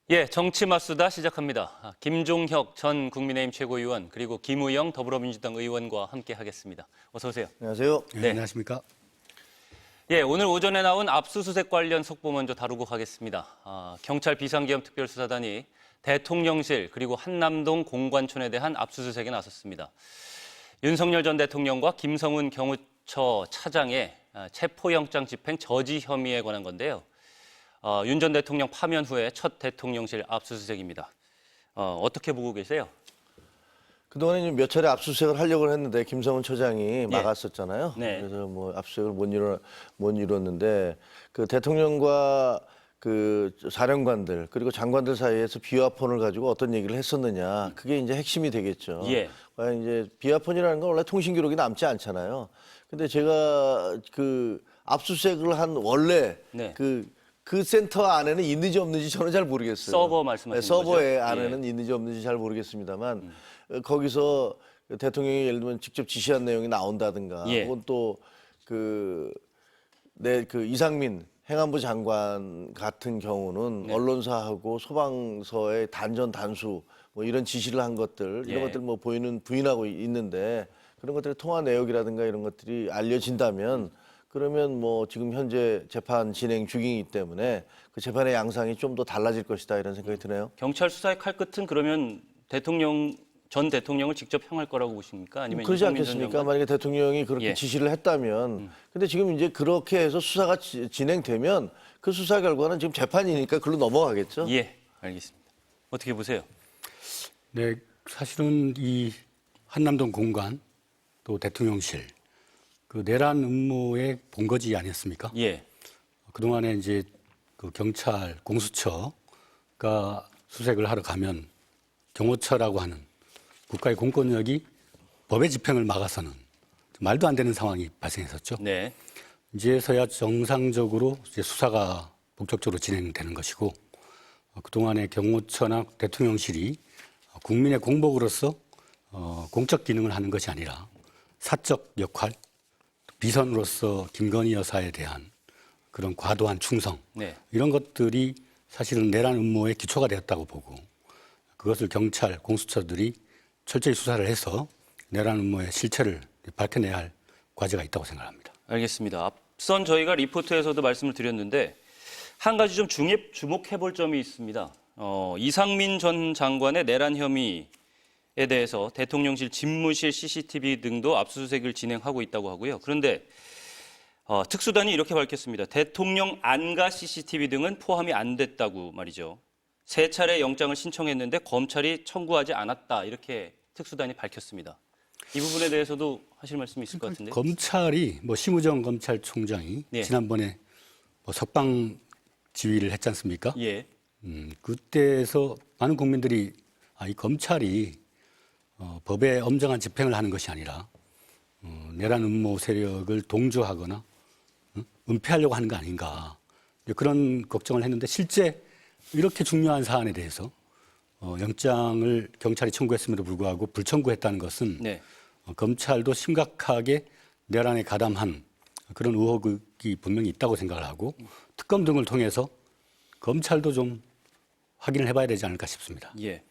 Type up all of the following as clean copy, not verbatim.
예, 정치 맞수다 시작합니다. 김종혁 전 국민의힘 최고위원 그리고 김우영 더불어민주당 의원과 함께 하겠습니다. 어서 오세요. 안녕하세요. 네. 안녕하십니까? 예, 오늘 오전에 나온 압수수색 관련 속보 먼저 다루고 가겠습니다. 경찰 비상계엄특별수사단이 대통령실 그리고 한남동 공관촌에 대한 압수수색에 나섰습니다. 윤석열 전 대통령과 김성훈 경호처 차장의 체포영장 집행 저지 혐의에 관한 건데요. 윤 전 대통령 파면 후에 첫 대통령실 압수수색입니다. 어떻게 보고 계세요? 그동안에 몇 차례 압수수색을 하려고 했는데 김성훈 처장이 막았었잖아요. 네. 그래서 뭐 압수수색을 못 이뤘는데 그 대통령과 그 사령관들 그리고 장관들 사이에서 비화폰을 가지고 어떤 얘기를 했었느냐, 그게 이제 핵심이 되겠죠. 예. 과연 이제 비화폰이라는 건 원래 통신 기록이 남지 않잖아요. 근데 제가 그 압수수색을 한 원래 네. 그 센터 안에는 있는지 없는지 저는 잘 모르겠어요. 서버 말씀하시는 네, 서버의 거죠? 안에는 있는지 없는지 잘 모르겠습니다만 거기서 대통령이 예를 들면 직접 지시한 내용이 나온다든가 예. 혹은 또 그 이상민 행안부 장관 같은 경우는 네. 언론사하고 소방서의 단전 단수 뭐 이런 지시를 한 것들 이런 예. 것들 뭐 부인하고 있는데 그런 것들의 통화 내역이라든가 이런 것들이 알려진다면 그러면 뭐 지금 현재 재판 진행 중이기 때문에 그 재판의 양상이 좀 더 달라질 것이다 이런 생각이 드네요. 경찰 수사의 칼끝은 그러면 전 대통령을 직접 향할 거라고 보십니까? 아니면 그러지 이상민 전 않겠습니까? 장관? 만약에 대통령이 그렇게 예. 지시를 했다면 근데 지금 이제 그렇게 해서 수사가 진행되면 그 수사 결과는 지금 재판이니까 그걸로 넘어가겠죠. 예, 알겠습니다. 어떻게 보세요? 네, 사실은 이 한남동 공관 또 대통령실 그 내란 음모의 본거지 아니었습니까? 예, 그동안에 이제 그 경찰 공수처가 수색을 하러 가면 경호처라고 하는 국가의 공권력이 법의 집행을 막아서는 말도 안 되는 상황이 발생했었죠. 네, 이제서야 정상적으로 이제 수사가 본격적으로 진행되는 것이고 그동안의 경호처나 대통령실이 국민의 공복으로서 공적 기능을 하는 것이 아니라 사적 역할, 비선으로서 김건희 여사에 대한 그런 과도한 충성 네. 이런 것들이 사실은 내란 음모의 기초가 되었다고 보고 그것을 경찰, 공수처들이 철저히 수사를 해서 내란 음모의 실체를 밝혀내야 할 과제가 있다고 생각합니다. 알겠습니다. 앞선 저희가 리포트에서도 말씀을 드렸는데 한 가지 좀 주목해 볼 점이 있습니다. 이상민 전 장관의 내란 혐의에 대해서 대통령실 집무실 CCTV 등도 압수수색을 진행하고 있다고 하고요. 그런데 특수단이 이렇게 밝혔습니다. 대통령 안가 CCTV 등은 포함이 안 됐다고 말이죠. 세 차례 영장을 신청했는데 검찰이 청구하지 않았다. 이렇게 특수단이 밝혔습니다. 이 부분에 대해서도 하실 말씀이 있을 것 같은데. 검찰이 심우정 검찰총장이 예. 지난번에 석방 지휘를 했지 않습니까? 예. 그때에서 많은 국민들이 이 검찰이 법의 엄정한 집행을 하는 것이 아니라 내란 음모 세력을 동조하거나 은폐하려고 하는 거 아닌가 그런 걱정을 했는데 실제 이렇게 중요한 사안에 대해서 영장을 경찰이 청구했음에도 불구하고 불청구했다는 것은 네. 검찰도 심각하게 내란에 가담한 그런 의혹이 분명히 있다고 생각을 하고 특검 등을 통해서 검찰도 좀 확인을 해봐야 되지 않을까 싶습니다. 예.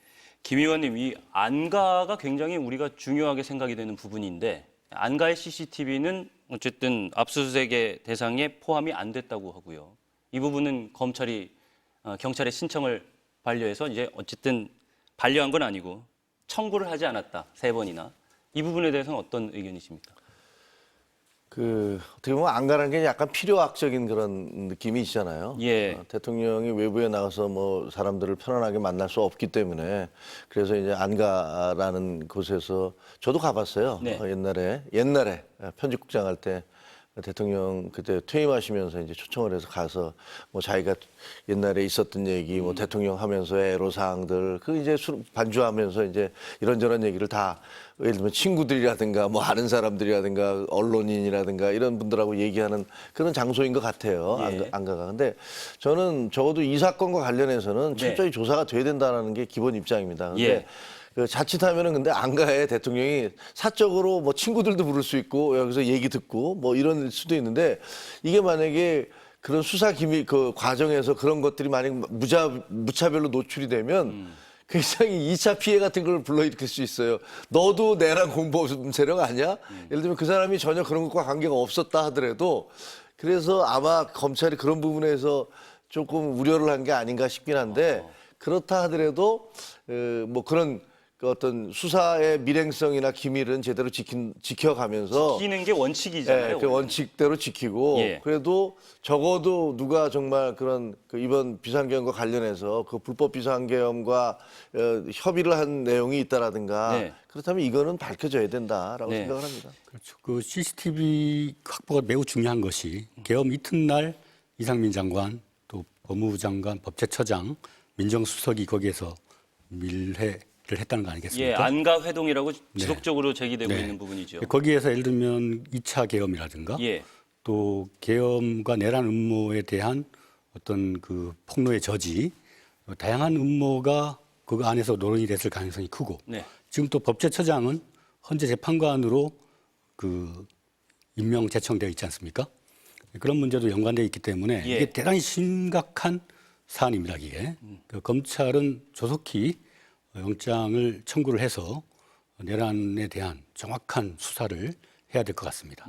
김 의원님, 이 안가가 굉장히 우리가 중요하게 생각이 되는 부분인데 안가의 CCTV는 어쨌든 압수수색의 대상에 포함이 안 됐다고 하고요. 이 부분은 경찰의 신청을 반려해서 이제 어쨌든 반려한 건 아니고 청구를 하지 않았다. 3번이나. 이 부분에 대해서는 어떤 의견이십니까? 어떻게 보면 안 가는 게 약간 필요악적인 그런 느낌이 있잖아요. 예. 대통령이 외부에 나가서 뭐 사람들을 편안하게 만날 수 없기 때문에 그래서 이제 안 가라는 곳에서 저도 가봤어요. 네. 옛날에 편집국장 할 때 대통령 그때 퇴임하시면서 이제 초청을 해서 가서 뭐 자기가 옛날에 있었던 얘기, 뭐 대통령 하면서 애로사항들, 그 이제 술 반주하면서 이제 이런저런 얘기를 다 예를 들면 친구들이라든가 뭐 아는 사람들이라든가 언론인이라든가 이런 분들하고 얘기하는 그런 장소인 것 같아요. 예. 안가가. 근데 저는 적어도 이 사건과 관련해서는 철저히 조사가 돼야 된다는 게 기본 입장입니다. 근데 예. 자칫하면은 근데 안가에 대통령이 사적으로 뭐 친구들도 부를 수 있고 여기서 얘기 듣고 뭐 이런 수도 있는데 이게 만약에 그런 수사 기밀 그 과정에서 그런 것들이 만약 무차별로 노출이 되면 굉장히 2차 피해 같은 걸 불러일으킬 수 있어요. 너도 내랑 공범 세력 아니야? 예를 들면 그 사람이 전혀 그런 것과 관계가 없었다 하더라도 그래서 아마 검찰이 그런 부분에서 조금 우려를 한 게 아닌가 싶긴 한데 그렇다 하더라도 뭐 그런 그 어떤 수사의 밀행성이나 기밀은 제대로 지켜가면서 지키는 게 원칙이잖아요. 그 원칙대로 지키고 예. 그래도 적어도 누가 정말 그런 그 이번 비상계엄과 관련해서 그 불법 비상계엄과 협의를 한 내용이 있다라든가 네. 그렇다면 이거는 밝혀져야 된다라고 네. 생각을 합니다. 그렇죠. 그 CCTV 확보가 매우 중요한 것이 계엄 이튿날 이상민 장관, 또 법무부 장관, 법제처장, 민정수석이 거기에서 밀회를 했다는 거 아니겠습니까? 예, 안가 회동이라고 지속적으로 제기되고 네. 있는 부분이죠. 거기에서 예를 들면 2차 계엄이라든가 예. 또 계엄과 내란 음모에 대한 어떤 그 폭로의 저지, 다양한 음모가 그 안에서 논의이 됐을 가능성이 크고 네. 지금 또 법제처장은 헌재 재판관으로 그 임명 제청되어 있지 않습니까? 그런 문제도 연관되어 있기 때문에 예. 이게 대단히 심각한 사안입니다. 이게 그 검찰은 조속히 영장을 청구를 해서 내란에 대한 정확한 수사를 해야 될 것 같습니다.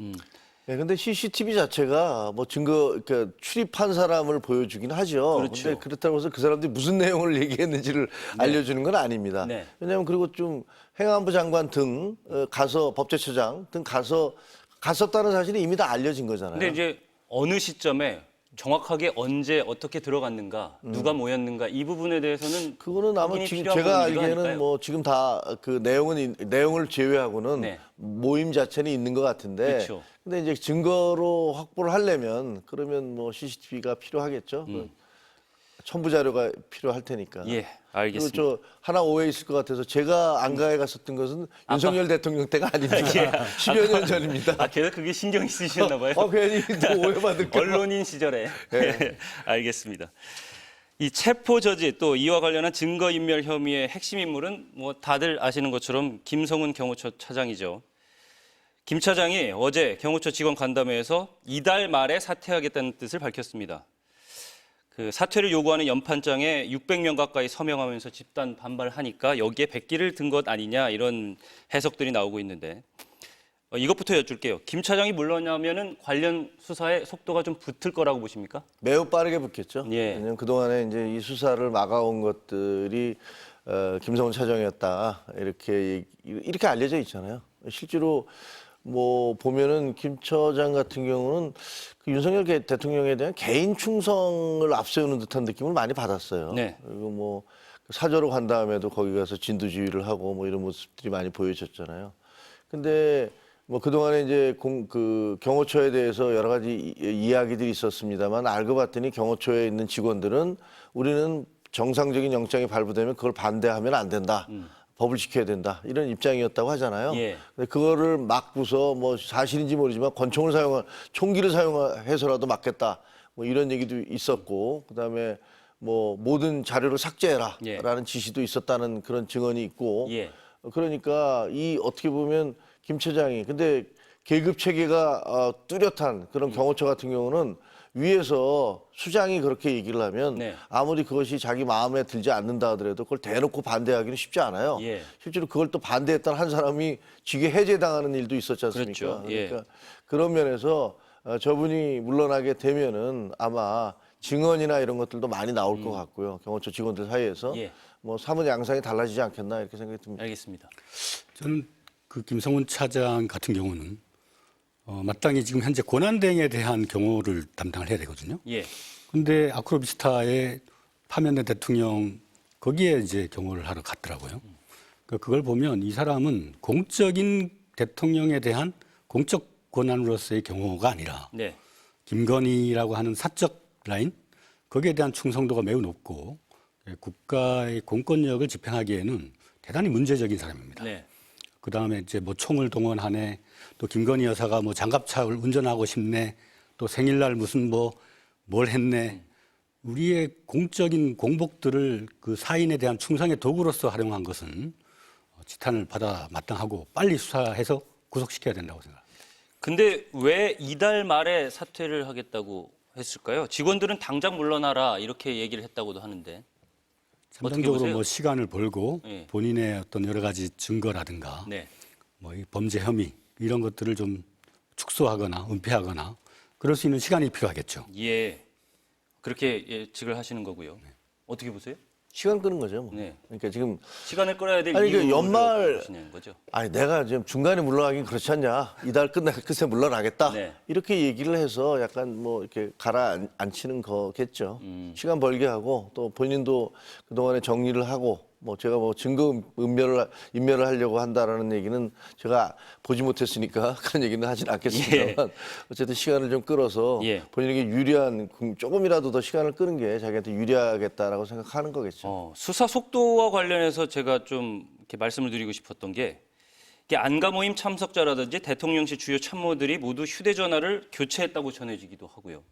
네, 근데 CCTV 자체가 뭐 증거, 그러니까 출입한 사람을 보여주긴 하죠. 그렇죠. 근데 그렇다고 해서 그 사람들이 무슨 내용을 얘기했는지를 알려주는 건 아닙니다. 네. 왜냐하면 그리고 좀 행안부 장관 등 가서 법제처장 등 갔었다는 사실이 이미 다 알려진 거잖아요. 근데 이제 어느 시점에 정확하게 언제 어떻게 들어갔는가, 누가 모였는가 이 부분에 대해서는 그거는 아마 확인이 지금 필요한 제가 부분이기도 알기에는 하니까요. 뭐 지금 다 그 내용을 제외하고는 네. 모임 자체는 있는 것 같은데. 그렇죠. 근데 이제 증거로 확보를 하려면 그러면 뭐 CCTV가 필요하겠죠. 그 첨부 자료가 필요할 테니까. 예, 알겠습니다. 그리고 저 하나 오해 있을 것 같아서 제가 안가에 갔었던 것은 윤석열 대통령 때가 아닙니다. 10여 년 전입니다. 아, 계속 그게 신경이 쓰시셨나 봐요. 괜히 또 오해받을까 봐. 언론인 시절에. 네. 알겠습니다. 이 체포 저지 또 이와 관련한 증거 인멸 혐의의 핵심 인물은 뭐 다들 아시는 것처럼 김성훈 경호처 차장이죠. 김 차장이 어제 경호처 직원 간담회에서 이달 말에 사퇴하겠다는 뜻을 밝혔습니다. 그 사퇴를 요구하는 연판장에 600명 가까이 서명하면서 집단 반발하니까 여기에 백기를 든 것 아니냐 이런 해석들이 나오고 있는데 이것부터 여쭐게요. 김 차장이 물러나면은 관련 수사에 속도가 좀 붙을 거라고 보십니까? 매우 빠르게 붙겠죠. 예. 왜냐하면 그동안에 이제 이 수사를 막아온 것들이 김성훈 차장이었다. 이렇게 알려져 있잖아요. 실제로 뭐 보면은 김 처장 같은 경우는 그 윤석열 대통령에 대한 개인 충성을 앞세우는 듯한 느낌을 많이 받았어요. 네. 그리고 뭐 사저로 간 다음에도 거기 가서 진두지휘를 하고 뭐 이런 모습들이 많이 보여졌잖아요. 근데 뭐 그동안에 이제 그 경호처에 대해서 여러 가지 이야기들이 있었습니다만 알고 봤더니 경호처에 있는 직원들은 우리는 정상적인 영장이 발부되면 그걸 반대하면 안 된다. 법을 지켜야 된다. 이런 입장이었다고 하잖아요. 예. 근데 그거를 막고서 뭐 사실인지 모르지만 총기를 사용해서라도 막겠다. 뭐 이런 얘기도 있었고, 그다음에 뭐 모든 자료를 삭제해라라는 지시도 있었다는 그런 증언이 있고. 예. 그러니까 이 어떻게 보면 김 차장이 근데 계급 체계가 뚜렷한 그런 경호처 같은 경우는 위에서 수장이 그렇게 얘기를 하면 네. 아무리 그것이 자기 마음에 들지 않는다 하더라도 그걸 대놓고 반대하기는 쉽지 않아요. 예. 실제로 그걸 또 반대했던 한 사람이 직위 해제당하는 일도 있었지 않습니까? 그렇죠. 예. 그러니까 그런 면에서 저분이 물러나게 되면은 아마 증언이나 이런 것들도 많이 나올 것 같고요. 경호처 직원들 사이에서 예. 뭐 사뭇 양상이 달라지지 않겠나 이렇게 생각이 듭니다. 알겠습니다. 저는 그 김성훈 차장 같은 경우는 마땅히 지금 현재 고난대행에 대한 경호를 담당을 해야 되거든요. 예. 근데 아크로비스타의 파면된 대통령 거기에 이제 경호를 하러 갔더라고요. 그러니까 그걸 보면 이 사람은 공적인 대통령에 대한 공적 권한으로서의 경호가 아니라 네. 김건희라고 하는 사적 라인 거기에 대한 충성도가 매우 높고 국가의 공권력을 집행하기에는 대단히 문제적인 사람입니다. 네. 그 다음에 이제 뭐 총을 동원하네, 또 김건희 여사가 뭐 장갑차를 운전하고 싶네, 또 생일날 무슨 뭘 했네. 우리의 공적인 공복들을 그 사인에 대한 충성의 도구로서 활용한 것은 지탄을 받아 마땅하고 빨리 수사해서 구속시켜야 된다고 생각합니다. 근데 왜 이달 말에 사퇴를 하겠다고 했을까요? 직원들은 당장 물러나라 이렇게 얘기를 했다고도 하는데. 어떻게 잠정적으로 보세요? 뭐 시간을 벌고 예. 본인의 어떤 여러 가지 증거라든가 네. 뭐 이 범죄 혐의 이런 것들을 좀 축소하거나 은폐하거나 그럴 수 있는 시간이 필요하겠죠. 예. 그렇게 예측을 하시는 거고요. 어떻게 보세요? 시간 끄는 거죠. 뭐. 네. 그러니까 지금 시간을 끌어야 될 아니, 그 이유를 연말- 보시는 거죠. 아니 내가 지금 중간에 물러나긴 그렇지 않냐. 이달 끝에 물러나겠다. 네. 이렇게 얘기를 해서 약간 뭐 이렇게 가라앉히는 거겠죠. 시간 벌게 하고 또 본인도 그동안에 정리를 하고 뭐 제가 뭐 증거 인멸을 하려고 한다라는 얘기는 제가 보지 못했으니까 그런 얘기는 하진 않겠습니다만 어쨌든 시간을 좀 끌어서 예. 본인에게 유리한 조금이라도 더 시간을 끄는 게 자기한테 유리하겠다라고 생각하는 거겠죠. 수사 속도와 관련해서 제가 좀 이렇게 말씀을 드리고 싶었던 게 이게 안가 모임 참석자라든지 대통령실 주요 참모들이 모두 휴대전화를 교체했다고 전해지기도 하고요.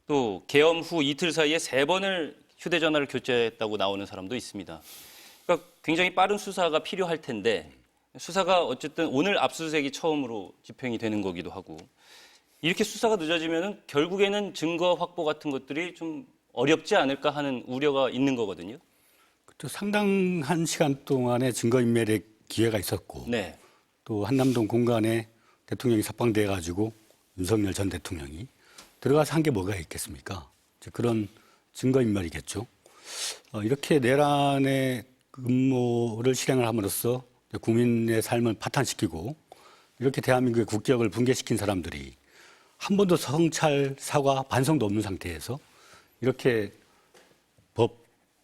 또 계엄 후 이틀 사이에 3번을 휴대전화를 교체했다고 나오는 사람도 있습니다. 그러니까 굉장히 빠른 수사가 필요할 텐데 수사가 어쨌든 오늘 압수수색이 처음으로 집행이 되는 거기도 하고 이렇게 수사가 늦어지면은 결국에는 증거 확보 같은 것들이 좀 어렵지 않을까 하는 우려가 있는 거거든요. 또 상당한 시간 동안의 증거인멸의 기회가 있었고 네. 또 한남동 공간에 대통령이 삭방돼 가지고 윤석열 전 대통령이 들어가서 한 게 뭐가 있겠습니까? 이제 그런 증거인멸이겠죠. 이렇게 내란의 음모를 실행을 함으로써 국민의 삶을 파탄시키고 이렇게 대한민국의 국격을 붕괴시킨 사람들이 한 번도 성찰, 사과, 반성도 없는 상태에서 이렇게 법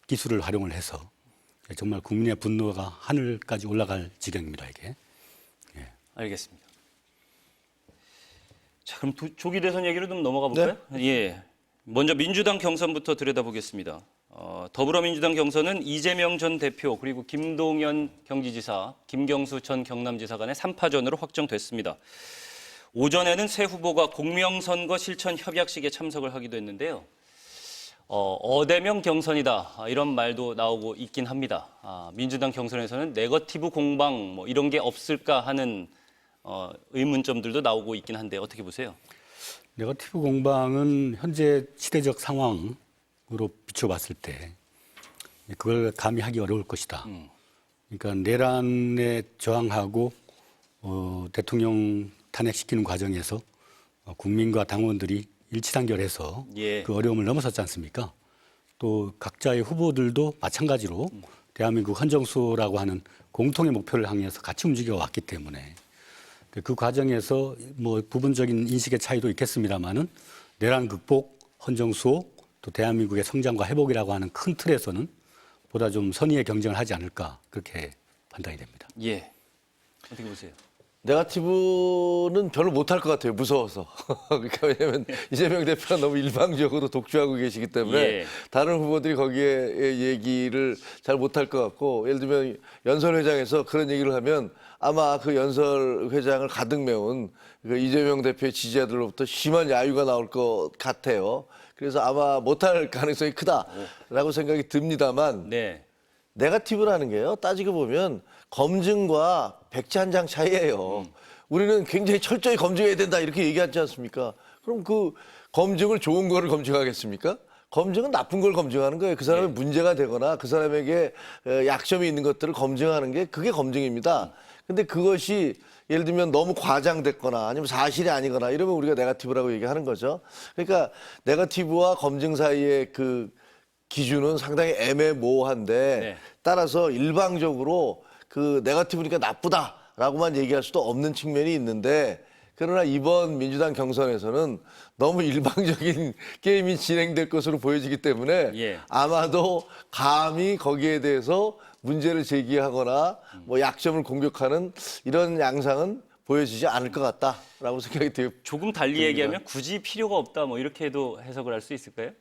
기술을 활용을 해서 정말 국민의 분노가 하늘까지 올라갈 지경입니다, 이게. 알겠습니다. 자, 그럼 조기 대선 얘기로 좀 넘어가 볼까요? 예. 먼저 민주당 경선부터 들여다보겠습니다. 더불어민주당 경선은 이재명 전 대표 그리고 김동연 경기지사, 김경수 전 경남지사 간의 3파전으로 확정됐습니다. 오전에는 새 후보가 공명선거 실천 협약식에 참석을 하기도 했는데요. 어대명 경선이다 이런 말도 나오고 있긴 합니다. 민주당 경선에서는 네거티브 공방 뭐 이런 게 없을까 하는 의문점들도 나오고 있긴 한데 어떻게 보세요? 네거티브 공방은 현재 시대적 상황으로 비춰봤을 때 그걸 감히 하기 어려울 것이다. 그러니까 내란에 저항하고 대통령 탄핵시키는 과정에서 국민과 당원들이 일치단결해서 예. 그 어려움을 넘어섰지 않습니까? 또 각자의 후보들도 마찬가지로 대한민국 헌정수호라고 하는 공통의 목표를 향해서 같이 움직여 왔기 때문에 그 과정에서 뭐 부분적인 인식의 차이도 있겠습니다만은 내란 극복, 헌정수호, 또 대한민국의 성장과 회복이라고 하는 큰 틀에서는 보다 좀 선의의 경쟁을 하지 않을까 그렇게 판단이 됩니다. 예. 어떻게 보세요? 네거티브는 별로 못할 것 같아요. 무서워서. 그러니까 왜냐하면 이재명 대표가 너무 일방적으로 독주하고 계시기 때문에 예. 다른 후보들이 거기에 얘기를 잘 못할 것 같고 예를 들면 연설회장에서 그런 얘기를 하면 아마 그 연설회장을 가득 메운 그 이재명 대표의 지지자들로부터 심한 야유가 나올 것 같아요. 그래서 아마 못할 가능성이 크다라고 생각이 듭니다만 네. 네거티브라는 게요. 따지고 보면 검증과 백지 한 장 차이예요. 우리는 굉장히 철저히 검증해야 된다 이렇게 얘기하지 않습니까? 그럼 그 검증을 좋은 거를 검증하겠습니까? 검증은 나쁜 걸 검증하는 거예요. 그 사람의 문제가 되거나 그 사람에게 약점이 있는 것들을 검증하는 게 그게 검증입니다. 근데 그것이 예를 들면 너무 과장됐거나 아니면 사실이 아니거나 이러면 우리가 네거티브라고 얘기하는 거죠. 그러니까 네거티브와 검증 사이의 그 기준은 상당히 애매모호한데 네. 따라서 일방적으로 그 네거티브니까 나쁘다라고만 얘기할 수도 없는 측면이 있는데 그러나 이번 민주당 경선에서는 너무 일방적인 게임이 진행될 것으로 보여지기 때문에 예. 아마도 감히 거기에 대해서 문제를 제기하거나 뭐 약점을 공격하는 이런 양상은 보여지지 않을 것 같다라고 생각이 돼요. 조금 달리 얘기하면 굳이 필요가 없다 뭐 이렇게도 해석을 할 수 있을까요?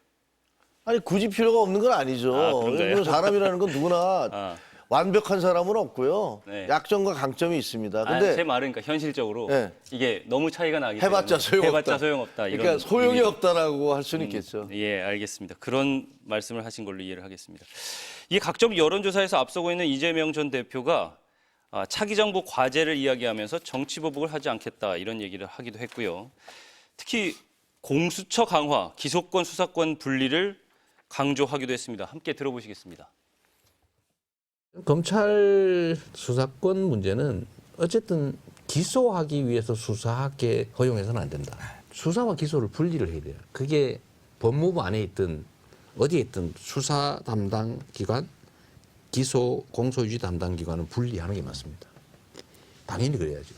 아니 굳이 필요가 없는 건 아니죠. 그런가요? 사람이라는 건 누구나 완벽한 사람은 없고요. 네. 약점과 강점이 있습니다. 근데 제 말은 그러니까 현실적으로 네. 이게 너무 차이가 나기 해봤자 때문에 소용없다. 해봤자 소용없다. 이런 그러니까 소용이 의미죠. 없다라고 할 수는 있겠죠. 예, 알겠습니다. 그런 말씀을 하신 걸로 이해를 하겠습니다. 이게 각종 여론조사에서 앞서고 있는 이재명 전 대표가 차기 정부 과제를 이야기하면서 정치 보복을 하지 않겠다 이런 얘기를 하기도 했고요. 특히 공수처 강화, 기소권, 수사권 분리를 강조하기도 했습니다. 함께 들어보시겠습니다. 검찰 수사권 문제는 어쨌든 기소하기 위해서 수사하게 허용해서는 안 된다. 수사와 기소를 분리를 해야 돼요. 그게 법무부 안에 있든 어디에 있든 수사 담당 기관, 기소 공소유지 담당 기관은 분리하는 게 맞습니다. 당연히 그래야죠.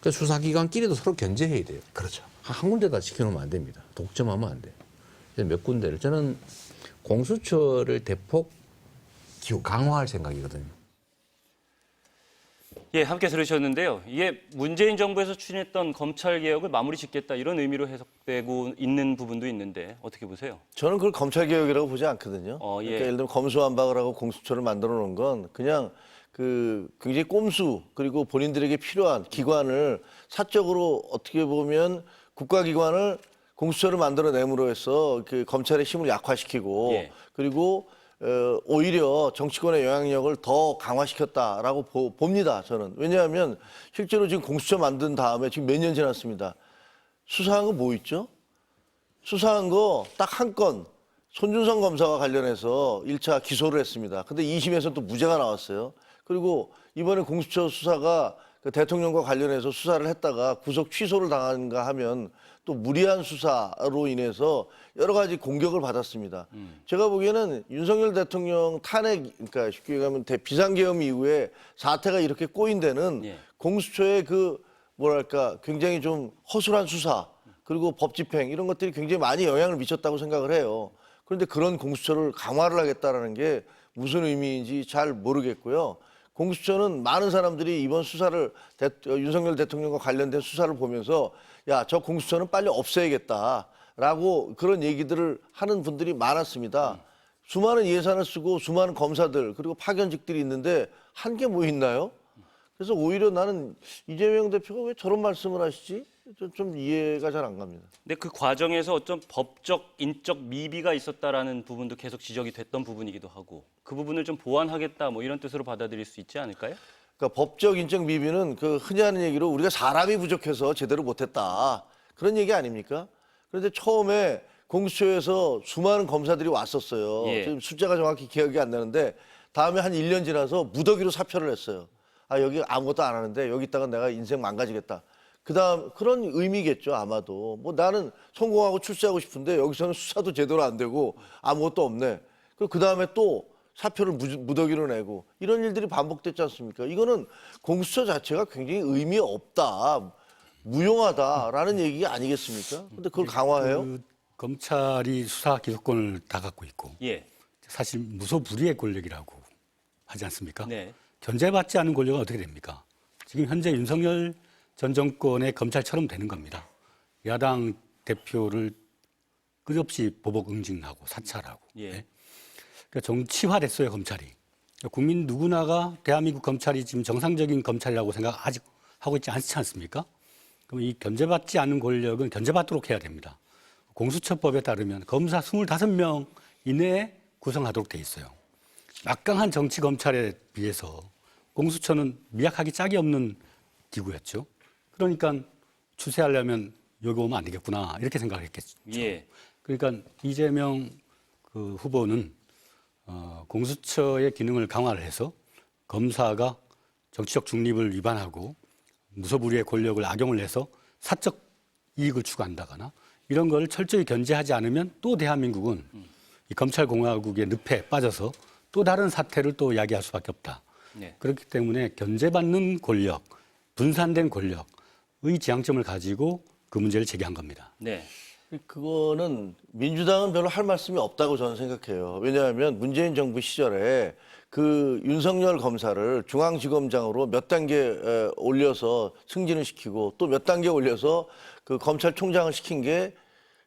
그 수사기관끼리도 서로 견제해야 돼요. 그렇죠. 한 군데다 시켜놓으면 안 됩니다. 독점하면 안 돼요. 그래서 몇 군데를 저는 공수처를 대폭 강화할 생각이거든요. 예, 함께 들으셨는데요. 이게 문재인 정부에서 추진했던 검찰 개혁을 마무리 짓겠다 이런 의미로 해석되고 있는 부분도 있는데 어떻게 보세요? 저는 그걸 검찰 개혁이라고 보지 않거든요. 예. 그러니까 예를 들면 검수완박을 하고 공수처를 만들어 놓은 건 그냥 그 굉장히 꼼수 그리고 본인들에게 필요한 기관을 사적으로 어떻게 보면 국가기관을 공수처를 만들어냄으로 해서 그 검찰의 힘을 약화시키고 예. 그리고 오히려 정치권의 영향력을 더 강화시켰다라고 봅니다. 저는. 왜냐하면 실제로 지금 공수처 만든 다음에 지금 몇 년 지났습니다. 수사한 거 뭐 있죠? 수사한 거 딱 한 건 손준성 검사와 관련해서 1차 기소를 했습니다. 근데 2심에서 또 무죄가 나왔어요. 그리고 이번에 공수처 수사가 그 대통령과 관련해서 수사를 했다가 구속 취소를 당한가 하면 또 무리한 수사로 인해서 여러 가지 공격을 받았습니다. 제가 보기에는 윤석열 대통령 탄핵, 그러니까 쉽게 얘기하면 비상계엄 이후에 사태가 이렇게 꼬인 데는 예. 공수처의 그 뭐랄까 굉장히 좀 허술한 수사 그리고 법 집행 이런 것들이 굉장히 많이 영향을 미쳤다고 생각을 해요. 그런데 그런 공수처를 강화를 하겠다라는 게 무슨 의미인지 잘 모르겠고요. 공수처는 많은 사람들이 이번 수사를 윤석열 대통령과 관련된 수사를 보면서 야, 저 공수처는 빨리 없애야겠다라고 그런 얘기들을 하는 분들이 많았습니다. 수많은 예산을 쓰고 수많은 검사들 그리고 파견직들이 있는데 한 게 뭐 있나요? 그래서 오히려 나는 이재명 대표가 왜 저런 말씀을 하시지? 좀 이해가 잘 안 갑니다. 근데 그 과정에서 어떤 법적, 인적 미비가 있었다라는 부분도 계속 지적이 됐던 부분이기도 하고 그 부분을 좀 보완하겠다 뭐 이런 뜻으로 받아들일 수 있지 않을까요? 그러니까 법적 인적 미비는 그 흔히 하는 얘기로 우리가 사람이 부족해서 제대로 못했다 그런 얘기 아닙니까? 그런데 처음에 공수처에서 수많은 검사들이 왔었어요. 예. 지금 숫자가 정확히 기억이 안 나는데 다음에 한 1년 지나서 무더기로 사표를 했어요. 아 여기 아무것도 안 하는데 여기 있다가 내가 인생 망가지겠다. 그다음 그런 의미겠죠 아마도. 뭐 나는 성공하고 출세하고 싶은데 여기서는 수사도 제대로 안 되고 아무것도 없네. 그 다음에 또 사표를 무더기로 내고 이런 일들이 반복됐지 않습니까? 이거는 공수처 자체가 굉장히 의미 없다, 무용하다라는 얘기 아니겠습니까? 근데 그걸 강화해요? 그 검찰이 수사 기소권을 다 갖고 있고 예. 사실 무소불위의 권력이라고 하지 않습니까? 네. 견제받지 않은 권력은 어떻게 됩니까? 지금 현재 윤석열 전 정권의 검찰처럼 되는 겁니다. 야당 대표를 끝없이 보복 응징하고 사찰하고. 예. 네? 그러니까 정치화됐어요, 검찰이. 국민 누구나가 대한민국 검찰이 지금 정상적인 검찰이라고 생각 아직 하고 있지 않지 않습니까? 그럼 이 견제받지 않는 권력은 견제받도록 해야 됩니다. 공수처법에 따르면 검사 25명 이내에 구성하도록 돼 있어요. 막강한 정치 검찰에 비해서 공수처는 미약하기 짝이 없는 기구였죠. 그러니까 추세하려면 여기 오면 안 되겠구나 이렇게 생각을 했겠죠. 예. 그러니까 이재명 그 후보는 공수처의 기능을 강화를 해서 검사가 정치적 중립을 위반하고 무소불위의 권력을 악용을 해서 사적 이익을 추구한다거나 이런 걸 철저히 견제하지 않으면 또 대한민국은 이 검찰공화국의 늪에 빠져서 또 다른 사태를 또 야기할 수밖에 없다. 네. 그렇기 때문에 견제받는 권력, 분산된 권력의 지향점을 가지고 그 문제를 제기한 겁니다. 네. 그거는 민주당은 별로 할 말씀이 없다고 저는 생각해요. 왜냐하면 문재인 정부 시절에 그 윤석열 검사를 중앙지검장으로 몇 단계 올려서 승진을 시키고 또 몇 단계 올려서 그 검찰총장을 시킨 게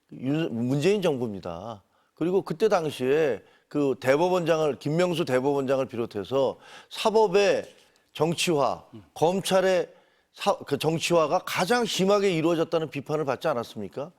문재인 정부입니다. 그리고 그때 당시에 그 대법원장을 김명수 대법원장을 비롯해서 사법의 정치화, 검찰의 그 정치화가 가장 심하게 이루어졌다는 비판을 받지 않았습니까?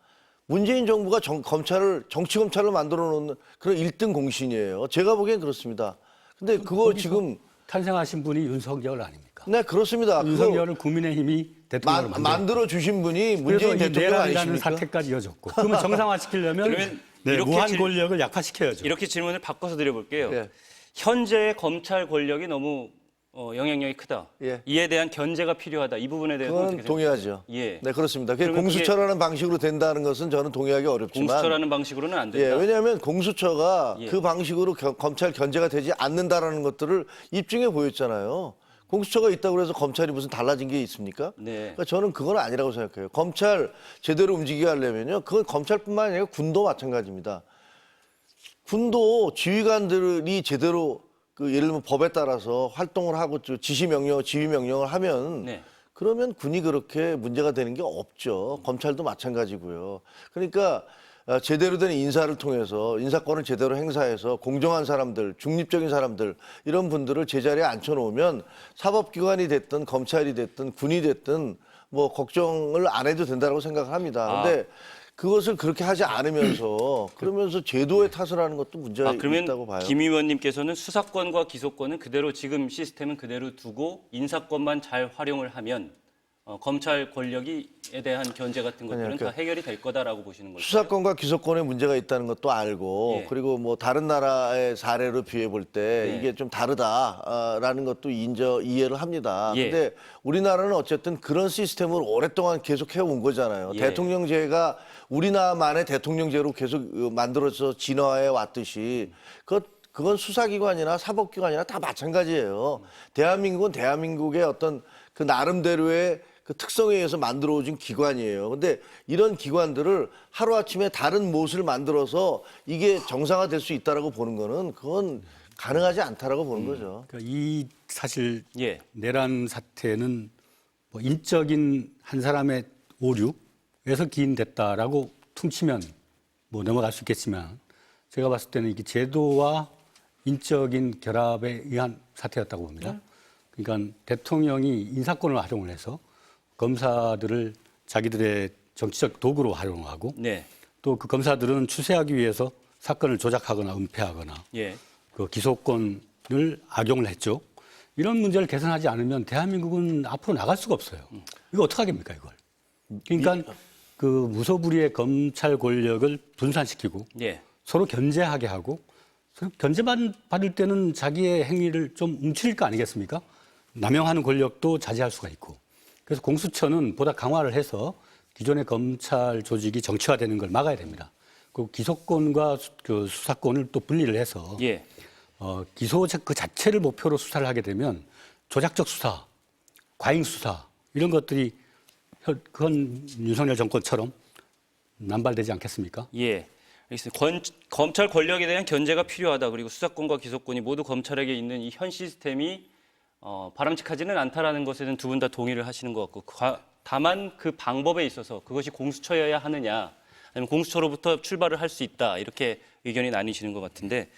문재인 정부가 검찰을 정치 검찰을 만들어 놓는 그런 1등 공신이에요. 제가 보기엔 그렇습니다. 근데 그거 지금 탄생하신 분이 윤석열 아닙니까? 네, 그렇습니다. 윤석열을 국민의힘이 대통령으로 만들어 주신 분이 그래서 문재인 이 대통령 내란이라는 아니십니까? 사태까지 이어졌고 그러면 정상화시키려면 그러면 네, 이렇게 무한 권력을 약화시켜야죠. 이렇게 질문을 바꿔서 드려볼게요. 예. 현재의 검찰 권력이 너무 영향력이 크다. 예. 이에 대한 견제가 필요하다. 이 부분에 대해서 그건 어떻게 동의하죠. 예. 네, 그렇습니다. 그게 그러면 공수처라는 방식으로 된다는 것은 저는 동의하기 어렵지만 공수처라는 방식으로는 안 예, 된다. 왜냐하면 공수처가 예. 그 방식으로 검찰 견제가 되지 않는다라는 것들을 입증해 보였잖아요. 공수처가 있다고 해서 검찰이 무슨 달라진 게 있습니까? 네. 그러니까 저는 그건 아니라고 생각해요. 검찰 제대로 움직이게 하려면요. 그건 검찰뿐만 아니라 군도 마찬가지입니다. 군도 지휘관들이 제대로 예를 들면 법에 따라서 활동을 하고 지휘 명령을 하면 네. 그러면 군이 그렇게 문제가 되는 게 없죠. 검찰도 마찬가지고요. 그러니까 제대로 된 인사를 통해서 인사권을 제대로 행사해서 공정한 사람들, 중립적인 사람들 이런 분들을 제자리에 앉혀놓으면 사법기관이 됐든 검찰이 됐든 군이 됐든 뭐 걱정을 안 해도 된다고 생각을 합니다. 근데 그것을 그렇게 하지 않으면서 그러면서 제도의 탓을 하는 것도 문제가 그러면 있다고 봐요. 김 의원님께서는 수사권과 기소권은 그대로 지금 시스템은 그대로 두고 인사권만 잘 활용을 하면 검찰 권력에 대한 견제 같은 것들은 다 해결이 될 거다라고 보시는 거죠. 수사권과 기소권에 문제가 있다는 것도 알고 예. 그리고 뭐 다른 나라의 사례로 비해 볼 때 네. 이게 좀 다르다라는 것도 이해를 합니다. 예. 근데 우리나라는 어쨌든 그런 시스템을 오랫동안 계속 해온 거잖아요. 예. 대통령제가 우리나라만의 대통령제로 계속 만들어서 진화해 왔듯이 그건 수사기관이나 사법기관이나 다 마찬가지예요. 대한민국은 대한민국의 어떤 그 나름대로의 그 특성에 의해서 만들어진 기관이에요. 근데 이런 기관들을 하루아침에 다른 못을 만들어서 이게 정상화될 수 있다라고 보는 거는 그건 가능하지 않다라고 보는 거죠. 그러니까 이 사실 예. 내란 사태는 뭐 인적인 한 사람의 오류에서 기인됐다라고 퉁치면 뭐 넘어갈 수 있겠지만 제가 봤을 때는 이게 제도와 인적인 결합에 의한 사태였다고 봅니다. 그러니까 대통령이 인사권을 활용을 해서 검사들을 자기들의 정치적 도구로 활용하고 네. 또 그 검사들은 추세하기 위해서 사건을 조작하거나 은폐하거나 예. 그 기소권을 악용을 했죠. 이런 문제를 개선하지 않으면 대한민국은 앞으로 나갈 수가 없어요. 이거 어떡하겠습니까, 이걸. 그러니까 그 무소불위의 검찰 권력을 분산시키고 예. 서로 견제하게 하고 견제받을 때는 자기의 행위를 좀 움츠릴 거 아니겠습니까? 남용하는 권력도 자제할 수가 있고. 그래서 공수처는 보다 강화를 해서 기존의 검찰 조직이 정치화되는 걸 막아야 됩니다. 그 기소권과 그 수사권을 또 분리를 해서 예. 기소 그 자체를 목표로 수사를 하게 되면 조작적 수사, 과잉 수사 이런 것들이 그건 윤석열 정권처럼 남발되지 않겠습니까? 예. 알겠습니다. 검찰 권력에 대한 견제가 필요하다. 그리고 수사권과 기소권이 모두 검찰에게 있는 이 현 시스템이 바람직하지는 않다라는 것에는 두 분 다 동의를 하시는 것 같고 다만 그 방법에 있어서 그것이 공수처여야 하느냐 아니면 공수처로부터 출발을 할 수 있다 이렇게 의견이 나뉘시는 것 같은데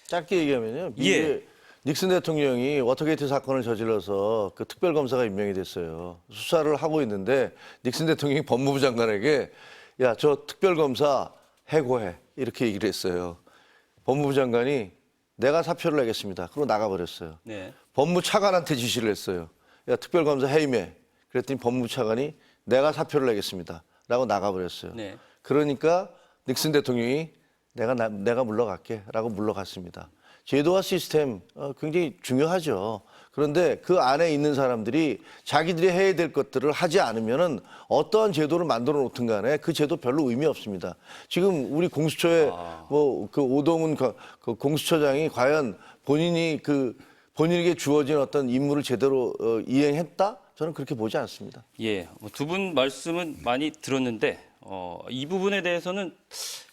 짧게 얘기하면요. 예. 닉슨 대통령이 워터게이트 사건을 저질러서 그 특별검사가 임명이 됐어요. 수사를 하고 있는데 닉슨 대통령이 법무부 장관에게 야, 저 특별검사 해고해 이렇게 얘기를 했어요. 법무부 장관이 내가 사표를 내겠습니다. 그러고 나가버렸어요. 네. 법무차관한테 지시를 했어요. 야, 특별검사 해임해. 그랬더니 법무부 차관이 내가 사표를 내겠습니다. 라고 나가버렸어요. 네. 그러니까 닉슨 대통령이 내가 물러갈게. 라고 물러갔습니다. 제도와 시스템 굉장히 중요하죠. 그런데 그 안에 있는 사람들이 자기들이 해야 될 것들을 하지 않으면은 어떠한 제도를 만들어 놓든 간에 그 제도 별로 의미 없습니다. 지금 우리 공수처에 뭐 그 오동훈 그 공수처장이 과연 본인에게 주어진 어떤 임무를 제대로 이행했다? 저는 그렇게 보지 않습니다. 예. 두 분 말씀은 많이 들었는데 이 부분에 대해서는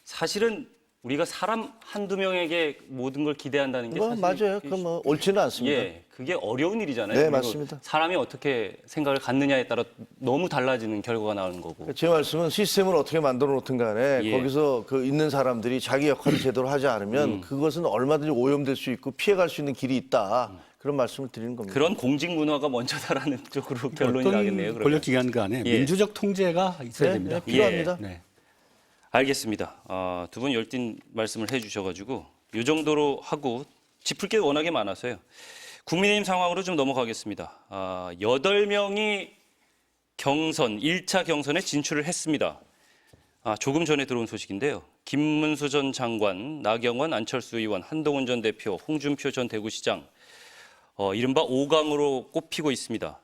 사실은 우리가 사람 한두 명에게 모든 걸 기대한다는 게 사실 맞아요. 그건 뭐 옳지는 않습니다. 예, 그게 어려운 일이잖아요. 네, 그리고 맞습니다. 사람이 어떻게 생각을 갖느냐에 따라 너무 달라지는 결과가 나오는 거고. 제 말씀은 시스템을 어떻게 만들어 놓든 간에 예. 거기서 그 있는 사람들이 자기 역할을 제대로 하지 않으면 그것은 얼마든지 오염될 수 있고 피해갈 수 있는 길이 있다. 그런 말씀을 드리는 겁니다. 그런 공직 문화가 먼저다라는 쪽으로 결론이 어떤 나겠네요. 그러면. 권력기관 간에 예. 민주적 통제가 있어야 됩니다. 네, 필요합니다. 네. 알겠습니다. 두 분 열띤 말씀을 해주셔가지고 이 정도로 하고 짚을 게 워낙에 많아서요. 국민의힘 상황으로 좀 넘어가겠습니다. 8명이 경선, 1차 경선에 진출을 했습니다. 조금 전에 들어온 소식인데요. 김문수 전 장관, 나경원, 안철수 의원, 한동훈 전 대표, 홍준표 전 대구시장, 이른바 5강으로 꼽히고 있습니다.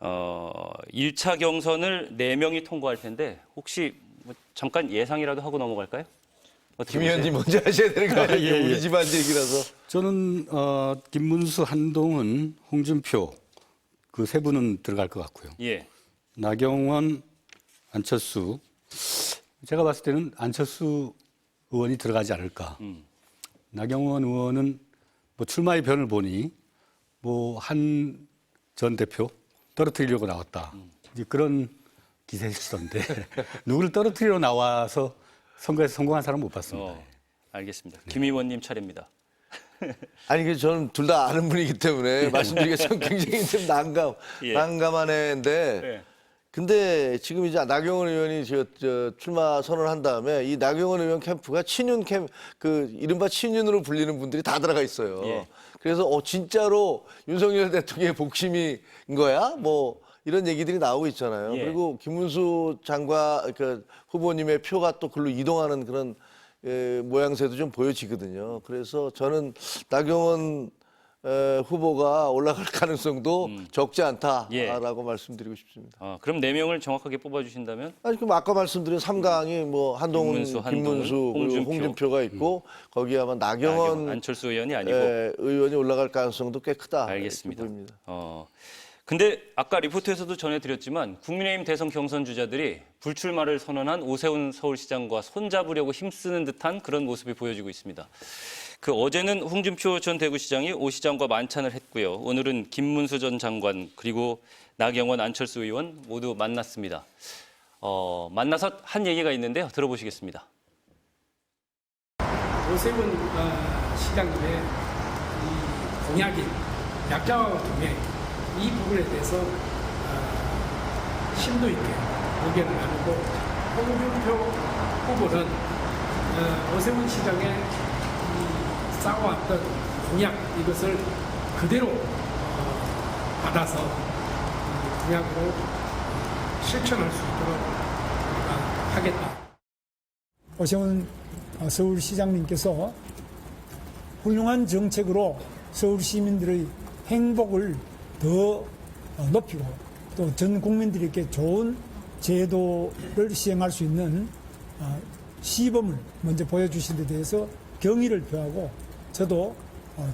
1차 경선을 4명이 통과할 텐데 혹시 뭐 잠깐 예상이라도 하고 넘어갈까요? 어떻게 김 의원님 보세요? 먼저 하셔야 되는 거 아니에요? 예, 예. 우리 집안 얘기라서. 저는 김문수, 한동훈, 홍준표 그 세 분은 들어갈 것 같고요. 예. 나경원, 안철수. 제가 봤을 때는 안철수 의원이 들어가지 않을까. 나경원 의원은 뭐 출마의 변을 보니 뭐 한 전 대표 떨어뜨리려고 나왔다. 이제 그런 기세시던데 누구를 떨어뜨리러 나와서 선거에서 성공한 사람 못 봤습니다. 알겠습니다. 김 의원님 차례입니다. 아니, 저는 둘 다 아는 분이기 때문에 말씀드리겠지만 굉장히 좀 예. 난감한 애인데 예. 근데 지금 이제 나경원 의원이 저 출마 선언한 다음에 이 나경원 의원 캠프가 친윤 이른바 친윤으로 불리는 분들이 다 들어가 있어요. 예. 그래서 진짜로 윤석열 대통령의 복심인 거야? 뭐 이런 얘기들이 나오고 있잖아요. 예. 그리고 김문수 장관 후보님의 표가 또 글로 이동하는 그런 모양새도 좀 보여지거든요. 그래서 저는 나경원 후보가 올라갈 가능성도 적지 않다라고 예. 말씀드리고 싶습니다. 그럼 4명을 정확하게 뽑아주신다면? 아니, 그럼 아까 말씀드린 3강이 뭐 한동훈, 김문수, 그리고 홍준표가 있고 거기에 아마 나경원 안철수 의원이 아니고. 의원이 올라갈 가능성도 꽤 크다. 알겠습니다. 이렇게 보입니다. 근데 아까 리포트에서도 전해드렸지만 국민의힘 대선 경선 주자들이 불출마를 선언한 오세훈 서울시장과 손잡으려고 힘쓰는 듯한 그런 모습이 보여지고 있습니다. 어제는 홍준표 전 대구시장이 오 시장과 만찬을 했고요. 오늘은 김문수 전 장관 그리고 나경원, 안철수 의원 모두 만났습니다. 만나서 한 얘기가 있는데요. 들어보시겠습니다. 오세훈 시장님의 이 공약인 약자와 통해 이 부분에 대해서 심도 있게 의견을 나누고 홍준표 후보는 오세훈 시장의 이 쌓아왔던 공약 이것을 그대로 받아서 공약으로 실천할 수 있도록 우리가 하겠다. 오세훈 서울시장님께서 훌륭한 정책으로 서울 시민들의 행복을 더 높이고 또 전 국민들에게 좋은 제도를 시행할 수 있는 시범을 먼저 보여주신 데 대해서 경의를 표하고 저도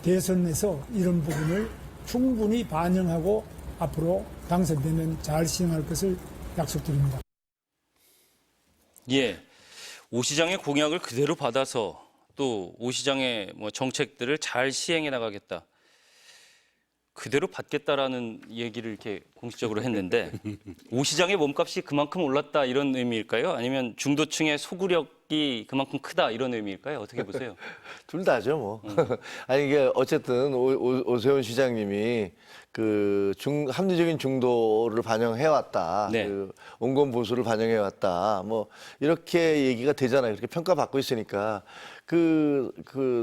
대선에서 이런 부분을 충분히 반영하고 앞으로 당선되면 잘 시행할 것을 약속드립니다. 예, 오 시장의 공약을 그대로 받아서 또 오 시장의 정책들을 잘 시행해 나가겠다. 그대로 받겠다라는 얘기를 이렇게 공식적으로 했는데 오 시장의 몸값이 그만큼 올랐다 이런 의미일까요? 아니면 중도층의 소구력이 그만큼 크다 이런 의미일까요? 어떻게 보세요? 둘 다죠, 뭐. 아니, 이게 어쨌든 오세훈 시장님이 합리적인 중도를 반영해왔다. 네. 온건 보수를 반영해왔다. 뭐, 이렇게 얘기가 되잖아요. 그렇게 평가받고 있으니까.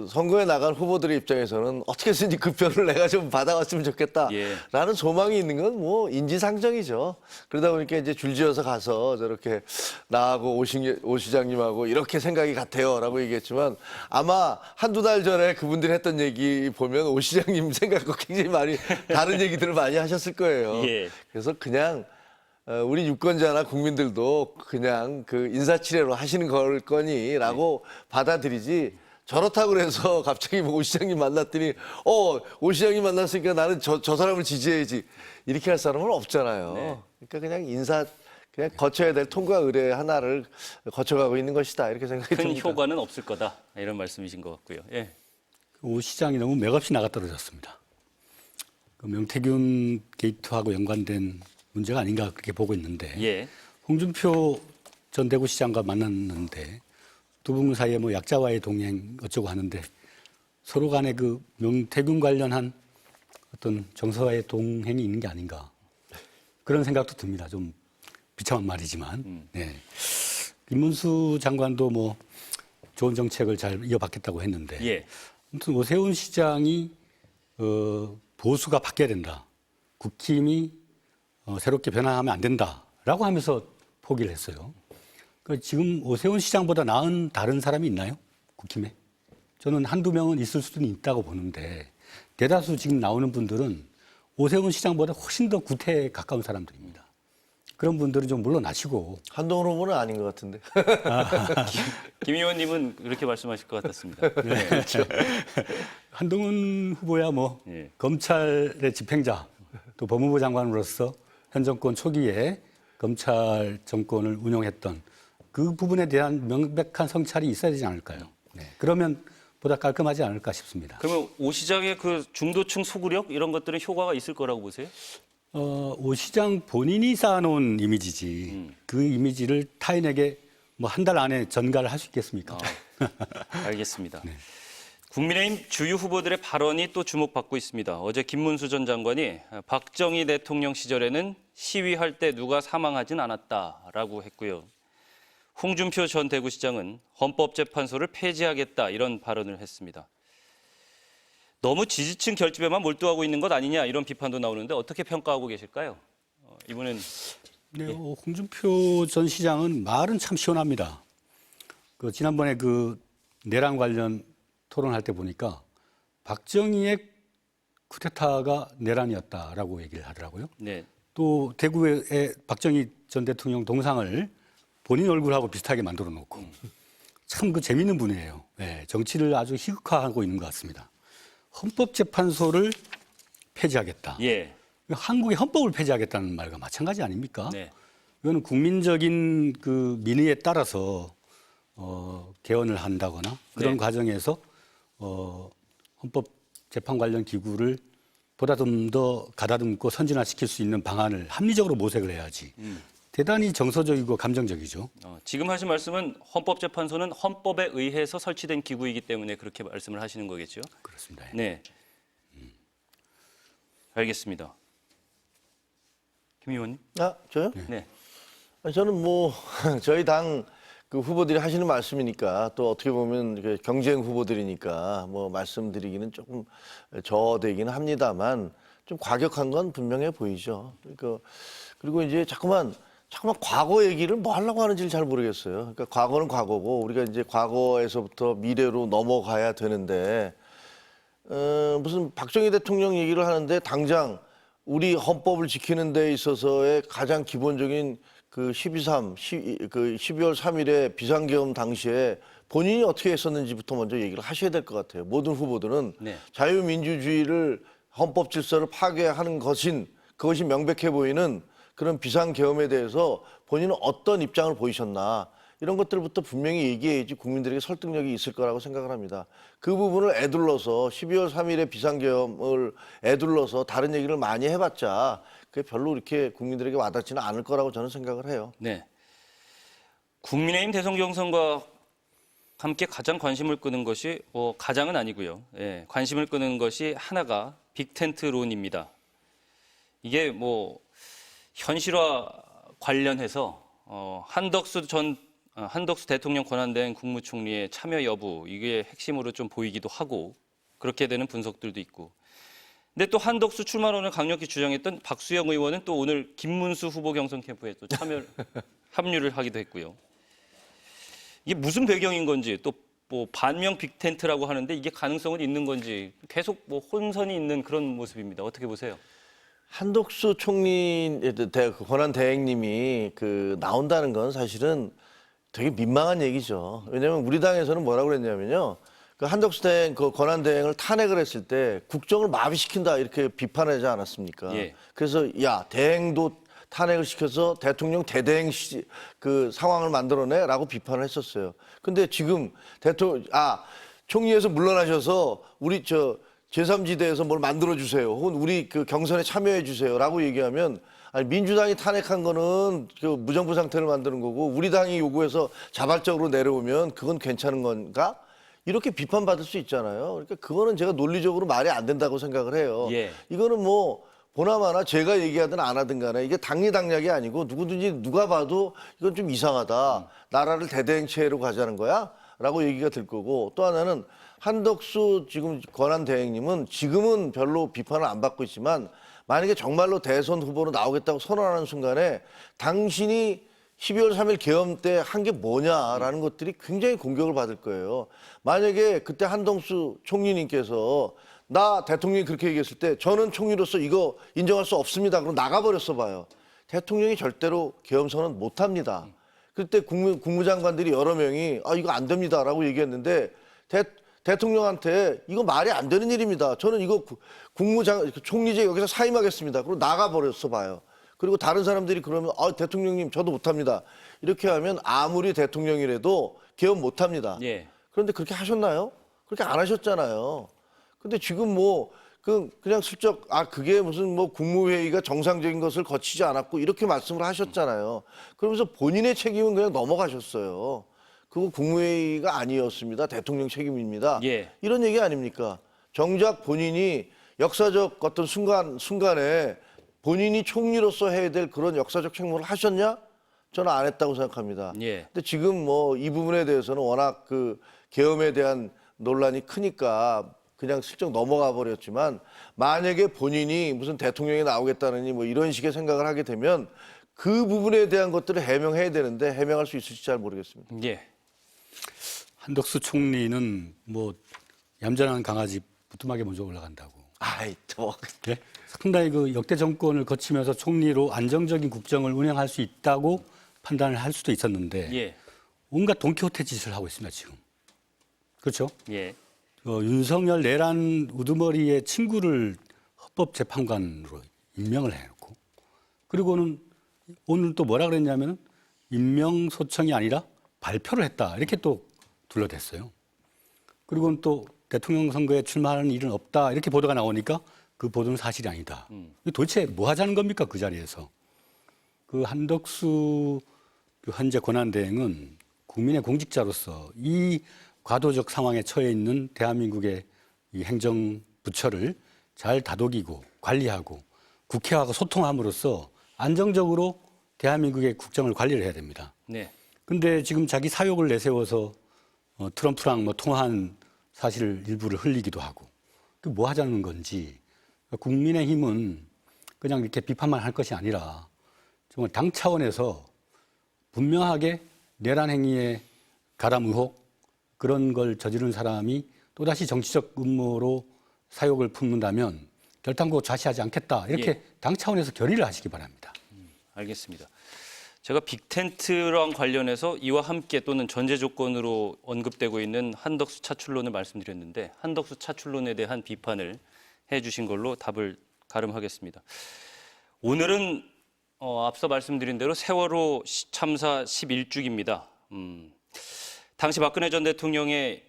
선거에 나간 후보들의 입장에서는 어떻게 해서든지 그 표를 내가 좀 받아왔으면 좋겠다. 예. 라는 소망이 있는 건 뭐 인지상정이죠. 그러다 보니까 이제 줄지어서 가서 저렇게 나하고 오 시장님하고 이렇게 생각이 같아요. 라고 얘기했지만 아마 한두 달 전에 그분들이 했던 얘기 보면 오 시장님 생각과 굉장히 많이 다른 얘기들을 많이 하셨을 거예요. 예. 그래서 그냥 우리 유권자나 국민들도 그냥 인사치레로 하시는 걸 거니라고 받아들이지 저렇다고 그래서 갑자기 오 시장님 만났더니 오 시장님 만났으니까 나는 저 사람을 지지해야지 이렇게 할 사람은 없잖아요. 네. 그러니까 그냥 거쳐야 될 통과 의례 하나를 거쳐가고 있는 것이다 이렇게 생각이 큰 듭니다. 효과는 없을 거다 이런 말씀이신 것 같고요. 예. 오 시장이 너무 맥없이 나가 떨어졌습니다. 명태균 게이트하고 연관된 문제가 아닌가 그렇게 보고 있는데 예. 홍준표 전 대구시장과 만났는데 두 분 사이에 약자와의 동행 어쩌고 하는데 서로 간에 명태균 관련한 어떤 정서와의 동행이 있는 게 아닌가 그런 생각도 듭니다. 좀 비참한 말이지만. 네. 김문수 장관도 좋은 정책을 잘 이어받겠다고 했는데 예. 아무튼 오세훈 시장이 보수가 바뀌어야 된다. 국힘이 새롭게 변화하면 안 된다라고 하면서 포기를 했어요. 그러니까 지금 오세훈 시장보다 나은 다른 사람이 있나요? 국힘에? 저는 한두 명은 있을 수는 있다고 보는데 대다수 지금 나오는 분들은 오세훈 시장보다 훨씬 더 구태에 가까운 사람들입니다. 그런 분들은 좀 물러나시고. 한동훈 후보는 아닌 것 같은데. 김 의원님은 그렇게 말씀하실 것 같았습니다. 네. 한동훈 후보야 뭐 예. 검찰의 집행자 또 법무부 장관으로서 현 정권 초기에 검찰 정권을 운영했던 그 부분에 대한 명백한 성찰이 있어야 되지 않을까요? 네. 그러면 보다 깔끔하지 않을까 싶습니다. 그러면 오 시장의 그 중도층 소구력 이런 것들은 효과가 있을 거라고 보세요? 오 시장 본인이 쌓아놓은 이미지지 그 이미지를 타인에게 뭐 한 달 안에 전가를 할 수 있겠습니까? 알겠습니다. 국민의힘 주요 후보들의 발언이 또 주목받고 있습니다. 어제 김문수 전 장관이 박정희 대통령 시절에는 시위할 때 누가 사망하진 않았다라고 했고요. 홍준표 전 대구시장은 헌법재판소를 폐지하겠다 이런 발언을 했습니다. 너무 지지층 결집에만 몰두하고 있는 것 아니냐 이런 비판도 나오는데 어떻게 평가하고 계실까요? 이분은 네, 홍준표 전 시장은 말은 참 시원합니다. 그 지난번에 그 내란 관련 토론할 때 보니까 박정희의 쿠데타가 내란이었다라고 얘기를 하더라고요. 네. 또 대구에 박정희 전 대통령 동상을 본인 얼굴하고 비슷하게 만들어 놓고 참 그 재밌는 분이에요. 네, 정치를 아주 희극화하고 있는 것 같습니다. 헌법재판소를 폐지하겠다. 예. 한국의 헌법을 폐지하겠다는 말과 마찬가지 아닙니까? 네. 이거는 국민적인 그 민의에 따라서 개헌을 한다거나 그런 네. 과정에서 헌법 재판 관련 기구를 보다 좀 더 가다듬고 선진화시킬 수 있는 방안을 합리적으로 모색을 해야지. 대단히 정서적이고 감정적이죠. 지금 하신 말씀은 헌법재판소는 헌법에 의해서 설치된 기구이기 때문에 그렇게 말씀을 하시는 거겠죠? 그렇습니다. 네. 알겠습니다. 김 의원님? 아, 저요? 네. 저는 뭐 저희 당 그 후보들이 하시는 말씀이니까 또 어떻게 보면 그 경쟁 후보들이니까 뭐 말씀드리기는 조금 저되기는 합니다만 좀 과격한 건 분명해 보이죠. 그리고 이제 자꾸만 과거 얘기를 뭐 하려고 하는지를 잘 모르겠어요. 그러니까 과거는 과거고 우리가 이제 과거에서부터 미래로 넘어가야 되는데 무슨 박정희 대통령 얘기를 하는데 당장 우리 헌법을 지키는 데 있어서의 가장 기본적인 그 12.3, 12월 3일에 비상계엄 당시에 본인이 어떻게 했었는지부터 먼저 얘기를 하셔야 될 것 같아요. 모든 후보들은 네. 자유민주주의를 헌법 질서를 파괴하는 그것이 명백해 보이는 그런 비상계엄에 대해서 본인은 어떤 입장을 보이셨나 이런 것들부터 분명히 얘기해야지 국민들에게 설득력이 있을 거라고 생각을 합니다. 그 부분을 애둘러서 12월 3일에 비상계엄을 애둘러서 다른 얘기를 많이 해봤자 그게 별로 이렇게 국민들에게 와닿지는 않을 거라고 저는 생각을 해요. 네. 국민의힘 대선 경선과 함께 가장 관심을 끄는 것이 가장은 아니고요. 예, 관심을 끄는 것이 하나가 빅텐트론입니다. 이게 뭐 현실화 관련해서 한덕수 대통령 권한대행 국무총리의 참여 여부 이게 핵심으로 좀 보이기도 하고 그렇게 되는 분석들도 있고. 근데 또 한덕수 출마론을 강력히 주장했던 박수영 의원은 또 오늘 김문수 후보 경선 캠프에 또 합류를 하기도 했고요. 이게 무슨 배경인 건지 또 뭐 반명 빅텐트라고 하는데 이게 가능성은 있는 건지 계속 뭐 혼선이 있는 그런 모습입니다. 어떻게 보세요? 한덕수 총리 권한 대행님이 나온다는 건 사실은 되게 민망한 얘기죠. 왜냐하면 우리 당에서는 뭐라고 그랬냐면요. 그 한덕수 대행, 그 권한 대행을 탄핵을 했을 때 국정을 마비시킨다 이렇게 비판하지 않았습니까? 예. 그래서 야 대행도 탄핵을 시켜서 대통령 대대행 그 상황을 만들어내라고 비판을 했었어요. 근데 지금 총리에서 물러나셔서 우리 제3지대에서 뭘 만들어주세요. 혹은 우리 그 경선에 참여해주세요라고 얘기하면 아니, 민주당이 탄핵한 거는 그 무정부 상태를 만드는 거고 우리 당이 요구해서 자발적으로 내려오면 그건 괜찮은 건가? 이렇게 비판받을 수 있잖아요. 그러니까 그거는 제가 논리적으로 말이 안 된다고 생각을 해요. 예. 이거는 뭐 보나마나 제가 얘기하든 안 하든 간에 이게 당리당략이 아니고 누구든지 누가 봐도 이건 좀 이상하다. 나라를 대대행체로 가자는 거야? 라고 얘기가 될 거고 또 하나는 한덕수 지금 권한대행님은 지금은 별로 비판을 안 받고 있지만 만약에 정말로 대선 후보로 나오겠다고 선언하는 순간에 당신이 12월 3일 계엄 때 한 게 뭐냐라는 것들이 굉장히 공격을 받을 거예요. 만약에 그때 한덕수 총리님께서 나 대통령이 그렇게 얘기했을 때 저는 총리로서 이거 인정할 수 없습니다. 그럼 나가버렸어 봐요. 대통령이 절대로 계엄 선언 못 합니다. 그때 국무장관들이 여러 명이 이거 안 됩니다라고 얘기했는데 대통령한테 이거 말이 안 되는 일입니다. 저는 이거 총리제 여기서 사임하겠습니다. 그리고 나가버렸어 봐요. 그리고 다른 사람들이 그러면 대통령님 저도 못합니다. 이렇게 하면 아무리 대통령이라도 개헌 못합니다. 예. 그런데 그렇게 하셨나요? 그렇게 안 하셨잖아요. 근데 지금 그냥 슬쩍 그게 무슨 국무회의가 정상적인 것을 거치지 않았고 이렇게 말씀을 하셨잖아요. 그러면서 본인의 책임은 그냥 넘어가셨어요. 그거 국무회의가 아니었습니다. 대통령 책임입니다. 예. 이런 얘기 아닙니까? 정작 본인이 역사적 어떤 순간에 본인이 총리로서 해야 될 그런 역사적 책무를 하셨냐? 저는 안 했다고 생각합니다. 예. 근데 지금 이 부분에 대해서는 워낙 계엄에 대한 논란이 크니까 그냥 슬쩍 넘어가 버렸지만 만약에 본인이 무슨 대통령이 나오겠다느니 이런 식의 생각을 하게 되면 그 부분에 대한 것들을 해명해야 되는데 해명할 수 있을지 잘 모르겠습니다. 예. 한덕수 총리는 얌전한 강아지 부뚜막에 먼저 올라간다고. 예? 상당히 역대 정권을 거치면서 총리로 안정적인 국정을 운영할 수 있다고 판단을 할 수도 있었는데 예. 온갖 돈키호테 짓을 하고 있습니다 지금. 그렇죠? 예. 윤석열 내란 우두머리의 친구를 헌법재판관으로 임명을 해놓고 그리고는 오늘 또 뭐라 그랬냐면 임명 소청이 아니라 발표를 했다 이렇게 또 둘러댔어요. 그리고는 또 대통령 선거에 출마하는 일은 없다 이렇게 보도가 나오니까 그 보도는 사실이 아니다. 도대체 뭐 하자는 겁니까 그 자리에서? 그 한덕수 현재 권한대행은 국민의 공직자로서 이 과도적 상황에 처해 있는 대한민국의 이 행정부처를 잘 다독이고 관리하고 국회와 소통함으로써 안정적으로 대한민국의 국정을 관리를 해야 됩니다. 네. 근데 지금 자기 사욕을 내세워서 트럼프랑 통화한 사실 일부를 흘리기도 하고 그 뭐 하자는 건지 국민의힘은 그냥 이렇게 비판만 할 것이 아니라 정말 당 차원에서 분명하게 내란 행위에 가람 의혹 그런 걸 저지른 사람이 또다시 정치적 음모로 사욕을 품는다면 결단코 좌시하지 않겠다. 이렇게 예. 당 차원에서 결의를 하시기 바랍니다. 알겠습니다. 제가 빅텐트랑 관련해서 이와 함께 또는 전제 조건으로 언급되고 있는 한덕수 차출론을 말씀드렸는데 한덕수 차출론에 대한 비판을 해주신 걸로 답을 가름하겠습니다. 오늘은 앞서 말씀드린 대로 세월호 참사 11주기입니다. 당시 박근혜 전 대통령의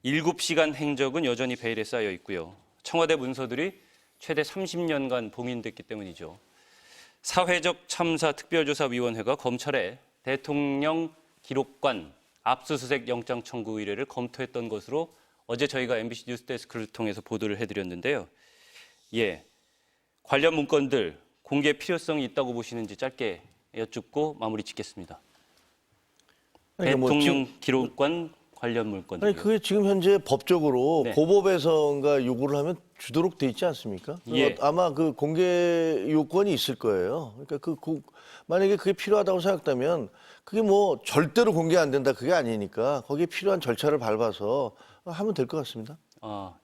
7시간 행적은 여전히 베일에 쌓여 있고요. 청와대 문서들이 최대 30년간 봉인됐기 때문이죠. 사회적 참사 특별조사위원회가 검찰에 대통령 기록관 압수수색 영장 청구 의뢰를 검토했던 것으로 어제 저희가 MBC 뉴스데스크를 통해서 보도를 해드렸는데요. 예, 관련 문건들 공개 필요성이 있다고 보시는지 짧게 여쭙고 마무리 짓겠습니다. 대통령 기록관 관련 문건들. 그게 지금 현재 법적으로 네. 고법에서인가 요구를 하면 주도록 돼 있지 않습니까? 예. 아마 그 공개 요건이 있을 거예요. 그러니까 만약에 그게 필요하다고 생각되면 그게 절대로 공개 안 된다 그게 아니니까 거기에 필요한 절차를 밟아서 하면 될 것 같습니다.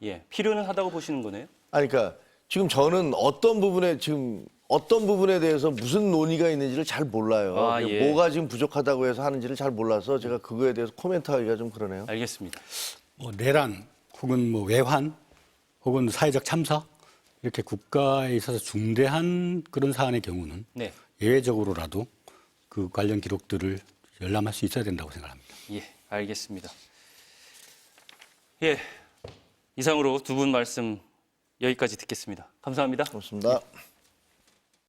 예, 필요는 하다고 보시는 거네요. 그러니까 지금 저는 어떤 부분에 대해서 무슨 논의가 있는지를 잘 몰라요. 예. 뭐가 지금 부족하다고 해서 하는지를 잘 몰라서 제가 그거에 대해서 코멘트하기가 좀 그러네요. 알겠습니다. 내란 혹은 외환 혹은 사회적 참사 이렇게 국가에 있어서 중대한 그런 사안의 경우는 네. 예외적으로라도 그 관련 기록들을 열람할 수 있어야 된다고 생각합니다. 예, 알겠습니다. 예, 이상으로 두 분 말씀 여기까지 듣겠습니다. 감사합니다. 고맙습니다.